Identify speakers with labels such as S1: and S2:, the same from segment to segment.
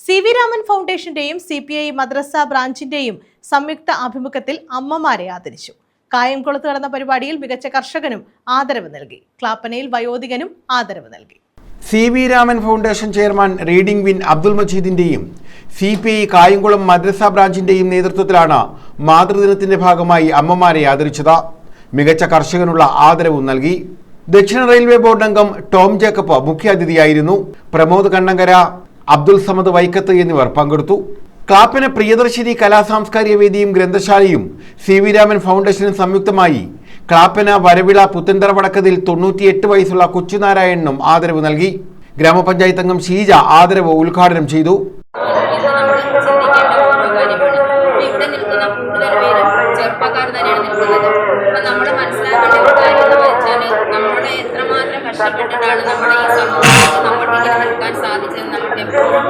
S1: CV. Raman ഫൗണ്ടേഷന്റെയും CPI മദ്രസ ബ്രാഞ്ചിന്റെയും സംയുക്ത ആഭിമുഖ്യത്തിൽ അമ്മമാരെ ആദരിച്ചു. കായംകുളത്ത് നടന്ന പരിപാടിയിൽ മികച്ച കർഷകനും ആദരവ് നൽകി. ക്ലാപ്പനയിൽ വയോധികനും ആദരവ് നൽകി.
S2: C V. Raman foundation chairman reading വിൻ അബ്ദുൽ മജീദിന്റെയും CPI കായംകുളം മദ്രസ ബ്രാഞ്ചിന്റെയും നേതൃത്വത്തിലാണ് മാതൃദിനത്തിന്റെ ഭാഗമായി അമ്മമാരെ ആദരിച്ചത്. മികച്ച കർഷകനുള്ള ആദരവും നൽകി. ദക്ഷിണ റെയിൽവേ ബോർഡ് അംഗം ടോം ജേക്കബ് മുഖ്യാതിഥിയായിരുന്നു. പ്രമോദ് കണ്ണങ്കര, അബ്ദുൽ സമദ് വൈക്കത്ത് എന്നിവർ പങ്കെടുത്തു. ക്ലാപ്പന പ്രിയദർശിനി കലാസാംസ്കാരിക വേദിയും ഗ്രന്ഥശാലയും സി.വി. രാമൻ ഫൗണ്ടേഷനും സംയുക്തമായി ക്ലാപ്പന വരവിള പുത്തൻതറ വടക്കതിൽ 98 വയസ്സുള്ള കൊച്ചുനാരായണനും ആദരവ് നൽകി. ഗ്രാമപഞ്ചായത്ത് അംഗം ഷീജ ആദരവ് ഉദ്ഘാടനം ചെയ്തു.
S3: കഷ്ടപ്പെട്ടിട്ടാണ് നമ്മുടെ ഈ സമൂഹത്തിൽ നമ്മൾക്ക് നിൽക്കാൻ സാധിച്ചത്. നമുക്ക് എപ്പോഴും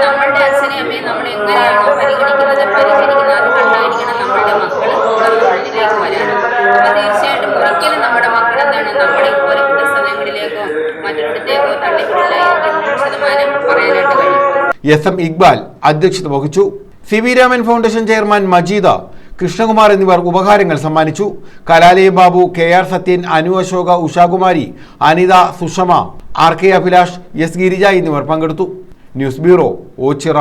S3: നമ്മളുടെ അച്ഛനെയും അമ്മയും നമ്മൾ എങ്ങനെയാണോ പരിഗണിക്കുന്നത് പരിചരിക്കുന്നത് അത് കണ്ടായിരിക്കണം നമ്മളുടെ മക്കൾ മുന്നിലേക്ക് വരാനും. അപ്പോൾ തീർച്ചയായിട്ടും ഒരിക്കലും നമ്മുടെ മക്കൾ എന്താണ് നമ്മളെ ഇതുപോലെ വൃദ്ധസദനങ്ങളിലേക്കോ മറ്റൊരിടത്തേക്കോ തള്ളിവിടില്ല എന്ന് 100% പറയാനായിട്ട് കഴിയും.
S2: SM ഇക്ബാൽ അധ്യക്ഷത വഹിച്ചു. CV. Raman foundation chairman Majeeda, Krishnakumar എന്നിവർ ഉപഹാരങ്ങൾ സമ്മാനിച്ചു. കലാലയ Babu, KR Sathyan, Anu Ashoka, Ushakumari, Anitha, Sushma, RK Abhilash, S Girija എന്നിവർ പങ്കെടുത്തു. News bureau, Ochira.